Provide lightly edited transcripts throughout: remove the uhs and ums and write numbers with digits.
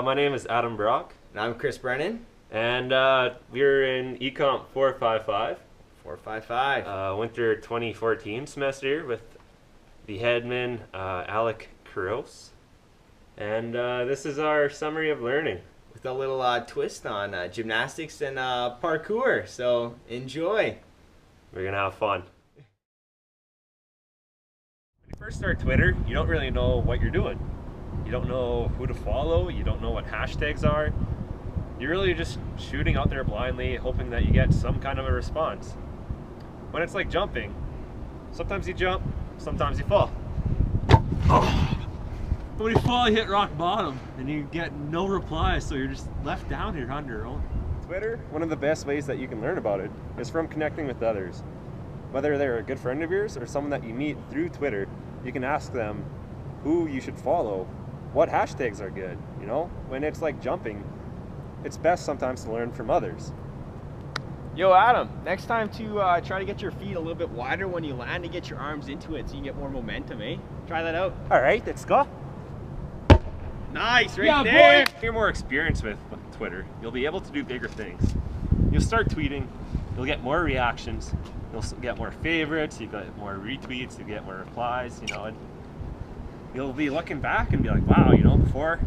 My name is Adam Brock. And I'm Chris Brennan. And we're in ECMP 455. 455. Winter 2014 semester with the headman, Alec Kuros. And this is our summary of learning. With a little twist on gymnastics and parkour. So enjoy. We're going to have fun. When you first start Twitter, you don't really know what you're doing. You don't know who to follow. You don't know what hashtags are. You're really just shooting out there blindly, hoping that you get some kind of a response. When it's like jumping, sometimes you jump, sometimes you fall. Oh. When you fall, you hit rock bottom, and you get no reply, so you're just left down here on your own. Twitter, one of the best ways that you can learn about it is from connecting with others. Whether they're a good friend of yours or someone that you meet through Twitter, you can ask them who you should follow, what hashtags are good, you know? When it's like jumping, it's best sometimes to learn from others. Yo, Adam, next time to try to get your feet a little bit wider when you land and get your arms into it so you can get more momentum, eh? Try that out. All right, let's go. Nice, right Yeah, there. boy. You're more experienced with Twitter. You'll be able to do bigger things. You'll start tweeting, you'll get more reactions, you'll get more favorites, you get more retweets, you get more replies, you know, and you'll be looking back and be like, wow, you know, before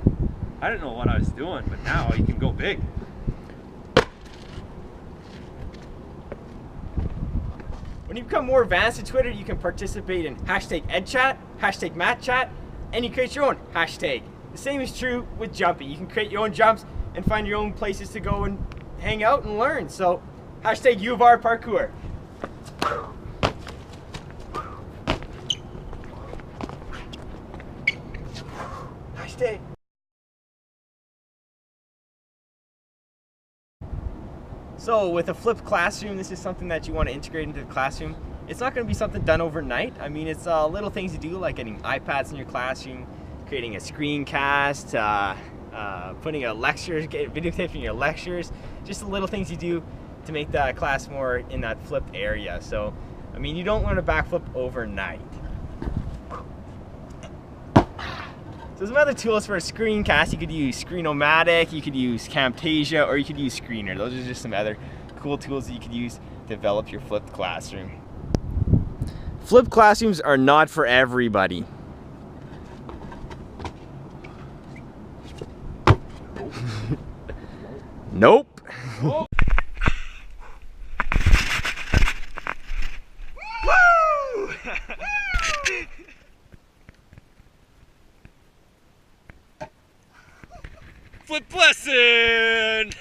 I didn't know what I was doing, but now you can go big. When you become more advanced in Twitter, you can participate in hashtag EdChat, hashtag MathChat, and you create your own hashtag. The same is true with jumping. You can create your own jumps and find your own places to go and hang out and learn. So, hashtag U of R parkour. Hashtag. So with a flipped classroom, this is something that you want to integrate into the classroom. It's not going to be something done overnight. I mean, it's little things you do, like getting iPads in your classroom, creating a screencast, putting a lecture, videotaping your lectures, just the little things you do to make the class more in that flipped area. So, I mean, you don't learn a backflip overnight. So some other tools for a screencast, you could use Screenomatic, you could use Camtasia, or you could use Screener. Those are just some other cool tools that you could use to develop your flipped classroom. Flipped classrooms are not for everybody. Nope. Oh. Woo! Flip lesson!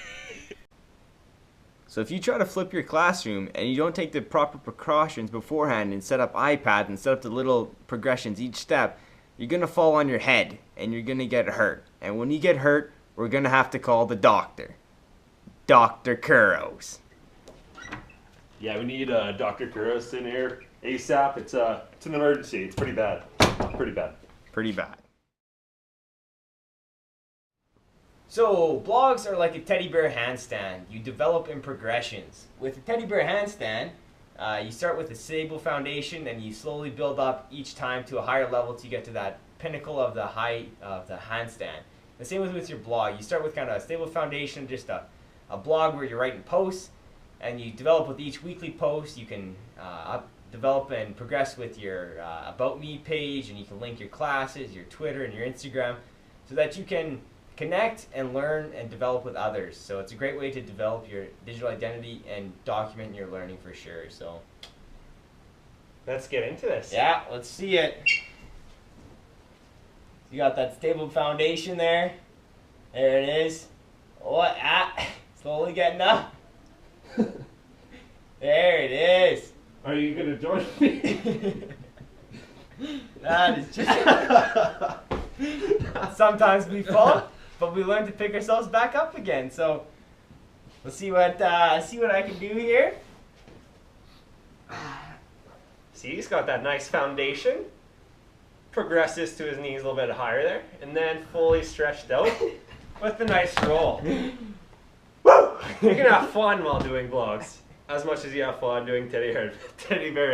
So if you try to flip your classroom and you don't take the proper precautions beforehand and set up iPads and set up the little progressions each step, you're going to fall on your head and you're going to get hurt. And when you get hurt, we're going to have to call the doctor. Dr. Kuros. Yeah, we need Dr. Kuros in here ASAP. It's an emergency. It's pretty bad. Pretty bad. Pretty bad. So, blogs are like a teddy bear handstand. You develop in progressions. With a teddy bear handstand, you start with a stable foundation and you slowly build up each time to a higher level till you get to that pinnacle of the height of the handstand. The same with your blog. You start with kind of a stable foundation, just a blog where you're writing posts, and you develop with each weekly post. You can develop and progress with your About Me page, and you can link your classes, your Twitter, and your Instagram, so that you can connect and learn and develop with others. So it's a great way to develop your digital identity and document your learning for sure. So Let's get into this. yeah, let's see it. You got that stable foundation there. There it is. What? Slowly getting up. There it is. Are you going to join me? That is just sometimes we fall, but we learn to pick ourselves back up again. So let's see what I can do here. See, he's got that nice foundation. Progresses to his knees a little bit higher there, and then fully stretched out with a nice roll. Woo! You can have fun while doing vlogs, as much as you have fun doing teddy bear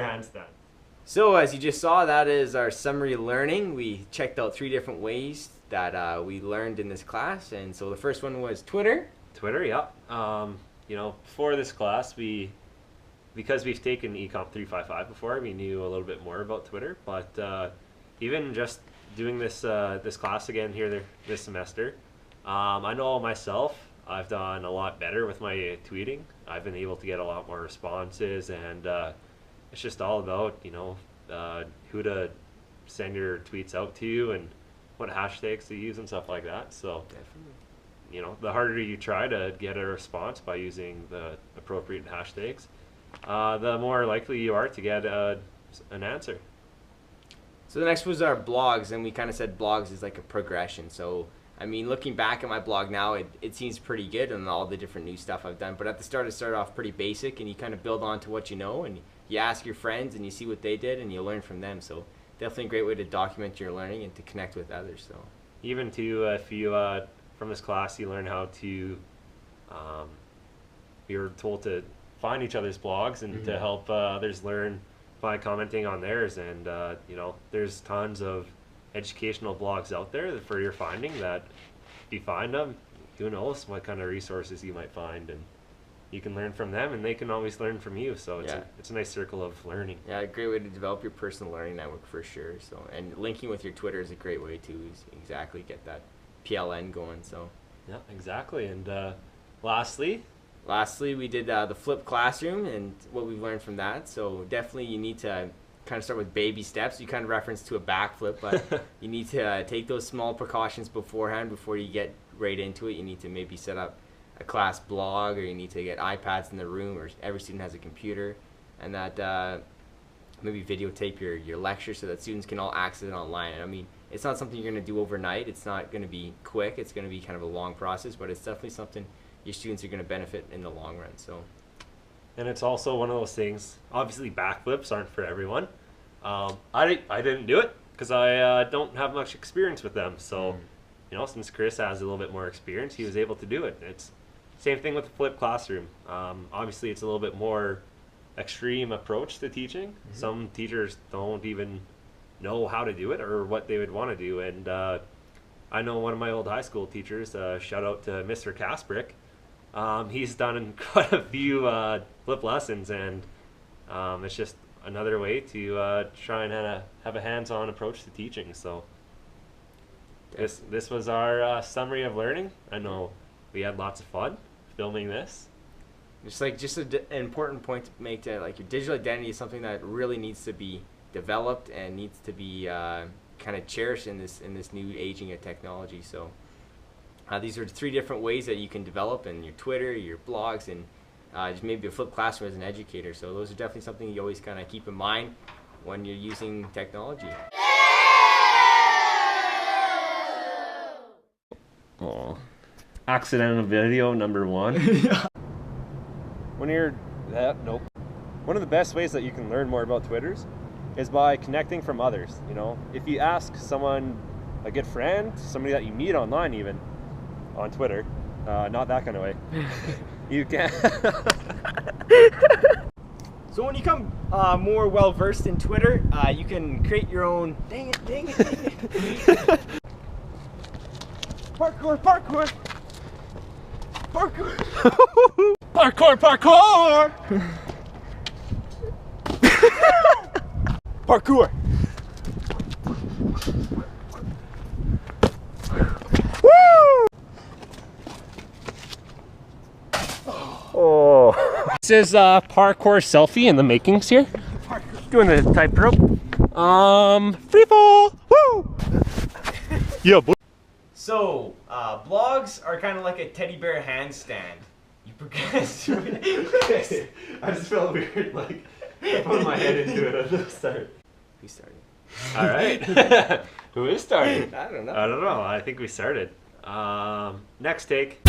handstand. So as you just saw, that is our summary learning. We checked out 3 different ways that we learned in this class. And so the first one was Twitter. Twitter, yeah. You know, for this class, because we've taken ECOMP 355 before, we knew a little bit more about Twitter. But even just doing this this class again here this semester, I know myself, I've done a lot better with my tweeting. I've been able to get a lot more responses, and it's just all about, you know, who to send your tweets out to and what hashtags to use and stuff like that. So Definitely. you know, the harder you try to get a response by using the appropriate hashtags, the more likely you are to get an answer. So the next was our blogs, and we kind of said blogs is like a progression. So, I mean, looking back at my blog now, it seems pretty good and all the different new stuff I've done. But at the start, it started off pretty basic, and you kind of build on to what you know, and you ask your friends, and you see what they did, and you learn from them. So definitely a great way to document your learning and to connect with others. So Even too, if you from this class you learn how to, you're told to find each other's blogs and to help others learn by commenting on theirs. And you know, there's tons of educational blogs out there that for your finding that if you find them, who knows what kind of resources you might find, and you can learn from them and they can always learn from you. So it's a nice circle of learning. yeah, a great way to develop your personal learning network for sure. So, and linking with your Twitter is a great way to exactly get that PLN going. So Yeah, exactly. And lastly, we did the flipped classroom and what we've learned from that. So definitely you need to kind of start with baby steps. You kind of referenced to a backflip, but you need to take those small precautions beforehand before you get right into it. You need to maybe set up a class blog, or you need to get iPads in the room, or every student has a computer, and that maybe videotape your lecture so that students can all access it online. And I mean, it's not something you're going to do overnight. It's not going to be quick. It's going to be kind of a long process, but it's definitely something your students are going to benefit in the long run. So, and it's also one of those things, obviously backflips aren't for everyone. I didn't do it because I don't have much experience with them. So, you know, since Chris has a little bit more experience, he was able to do it. It's same thing with the flipped classroom. Obviously, it's a little bit more extreme approach to teaching. Some teachers don't even know how to do it or what they would want to do. And I know one of my old high school teachers, shout out to Mr. Kasprick. He's done quite a few flip lessons, and it's just another way to try and have a hands-on approach to teaching. So this was our summary of learning. I know we had lots of fun filming this. Just an important point to make, to like, your digital identity is something that really needs to be developed and needs to be kind of cherished in this new aging of technology. So these are 3 different ways that you can develop in your Twitter, your blogs, and just maybe a flipped classroom as an educator. So those are definitely something you always kind of keep in mind when you're using technology. Oh, accidental video number 1. When you're nope. One of the best ways that you can learn more about Twitters is by connecting from others. You know, if you ask someone, a good friend, somebody that you meet online, even on Twitter, not that kind of way, you can. So when you become more well versed in Twitter, you can create your own. Dang it! Parkour! Parkour! Parkour! Oh, this is parkour selfie in the makings here. Doing the tightrope. Free fall. Woo! Yeah, boy. So blogs are kind of like a teddy bear handstand. You progress through it. I just felt weird, like putting my head into it at the start. We started. All right. Who is starting? I don't know. I don't know. I think we started. Next take.